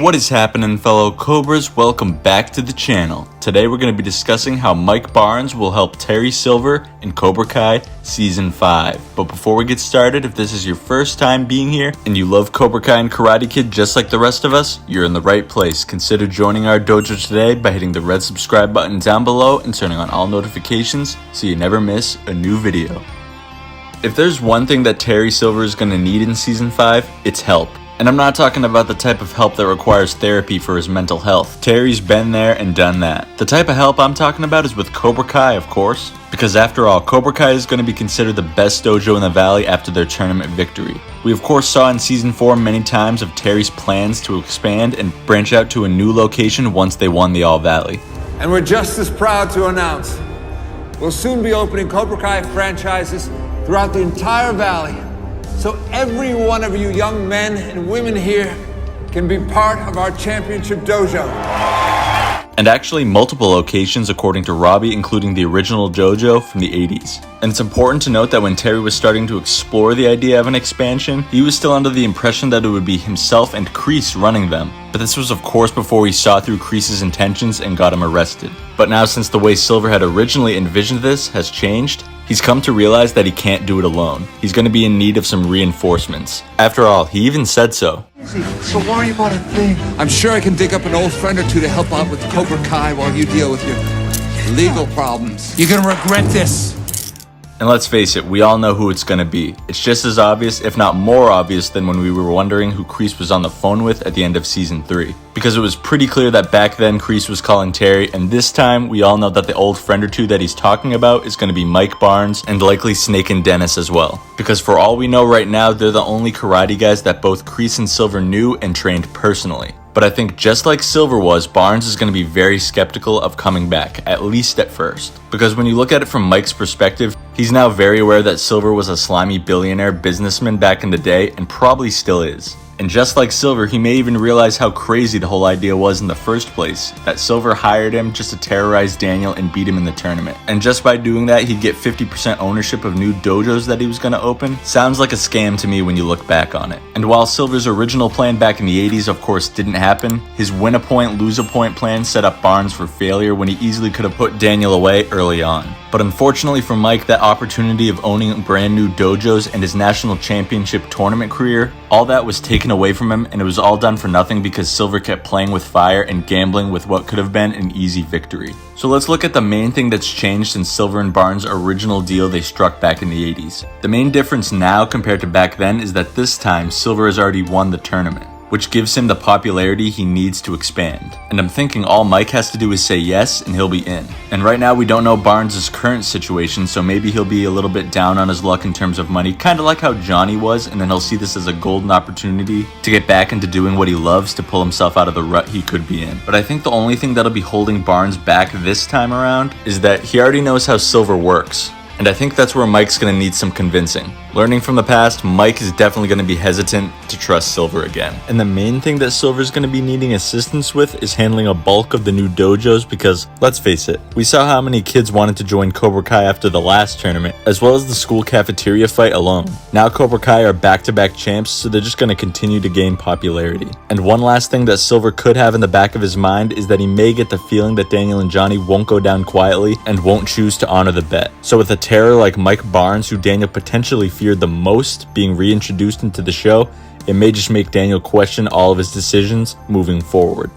What is happening, fellow Cobras? Welcome back to the channel. Today we're going to be discussing how Mike Barnes will help Terry Silver in Cobra Kai Season 5. But before we get started, if this is your first time being here and you love Cobra Kai and Karate Kid just like the rest of us, you're in the right place. Consider joining our dojo today by hitting the red subscribe button down below and turning on all notifications so you never miss a new video. If there's one thing that Terry Silver is going to need in Season 5, it's help. And I'm not talking about the type of help that requires therapy for his mental health. Terry's been there and done that. The type of help I'm talking about is with Cobra Kai, of course. Because after all, Cobra Kai is going to be considered the best dojo in the valley after their tournament victory. We of course saw in Season 4 many times of Terry's plans to expand and branch out to a new location once they won the All Valley. And we're just as proud to announce we'll soon be opening Cobra Kai franchises throughout the entire valley. So every one of you young men and women here can be part of our championship dojo. And actually multiple locations according to Robbie, including the original dojo from the 80s. And it's important to note that when Terry was starting to explore the idea of an expansion, he was still under the impression that it would be himself and Kreese running them. But this was of course before he saw through Kreese's intentions and got him arrested. But now, since the way Silver had originally envisioned this has changed, he's come to realize that he can't do it alone. He's going to be in need of some reinforcements. After all, he even said so. So worry about a thing. I'm sure I can dig up an old friend or two to help out with Cobra Kai while you deal with your legal problems. You're gonna regret this. And let's face it, we all know who it's gonna be. It's just as obvious, if not more obvious, than when we were wondering who Kreese was on the phone with at the end of Season 3. Because it was pretty clear that back then Kreese was calling Terry, and this time we all know that the old friend or two that he's talking about is gonna be Mike Barnes and likely Snake and Dennis as well. Because for all we know right now, they're the only karate guys that both Kreese and Silver knew and trained personally. But I think just like Silver was, Barnes is going to be very skeptical of coming back, at least at first. Because when you look at it from Mike's perspective, he's now very aware that Silver was a slimy billionaire businessman back in the day and probably still is. And just like Silver, he may even realize how crazy the whole idea was in the first place, that Silver hired him just to terrorize Daniel and beat him in the tournament. And just by doing that, he'd get 50% ownership of new dojos that he was going to open. Sounds like a scam to me when you look back on it. And while Silver's original plan back in the 80s of course didn't happen, his win a point, lose a point plan set up Barnes for failure when he easily could have put Daniel away early on. But unfortunately for Mike, that opportunity of owning brand new dojos and his national championship tournament career, all that was taken away from him, and it was all done for nothing because Silver kept playing with fire and gambling with what could have been an easy victory. So let's look at the main thing that's changed since Silver and Barnes' original deal they struck back in the 80s. The main difference now compared to back then is that this time Silver has already won the tournament, which gives him the popularity he needs to expand. And I'm thinking all Mike has to do is say yes and he'll be in. And right now we don't know Barnes' current situation, so maybe he'll be a little bit down on his luck in terms of money, kind of like how Johnny was, and then he'll see this as a golden opportunity to get back into doing what he loves to pull himself out of the rut he could be in. But I think the only thing that'll be holding Barnes back this time around is that he already knows how Silver works. And I think that's where Mike's going to need some convincing. Learning from the past, Mike is definitely going to be hesitant to trust Silver again. And the main thing that Silver's going to be needing assistance with is handling a bulk of the new dojos because, let's face it, we saw how many kids wanted to join Cobra Kai after the last tournament, as well as the school cafeteria fight alone. Now Cobra Kai are back-to-back champs, so they're just going to continue to gain popularity. And one last thing that Silver could have in the back of his mind is that he may get the feeling that Daniel and Johnny won't go down quietly and won't choose to honor the bet. So with a terror like Mike Barnes, who Daniel potentially feared the most, being reintroduced into the show, it may just make Daniel question all of his decisions moving forward.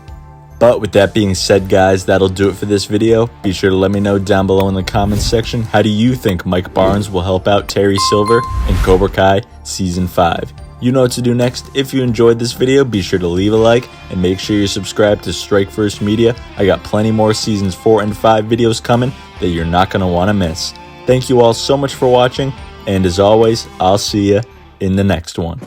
But with that being said, guys, that'll do it for this video. Be sure to let me know down below in the comments section, how do you think Mike Barnes will help out Terry Silver in Cobra Kai Season 5? You know what to do next. If you enjoyed this video, be sure to leave a like and make sure you're subscribed to Strike First Media. I got plenty more Seasons 4 and 5 videos coming that you're not going to want to miss. Thank you all so much for watching, and as always, I'll see you in the next one.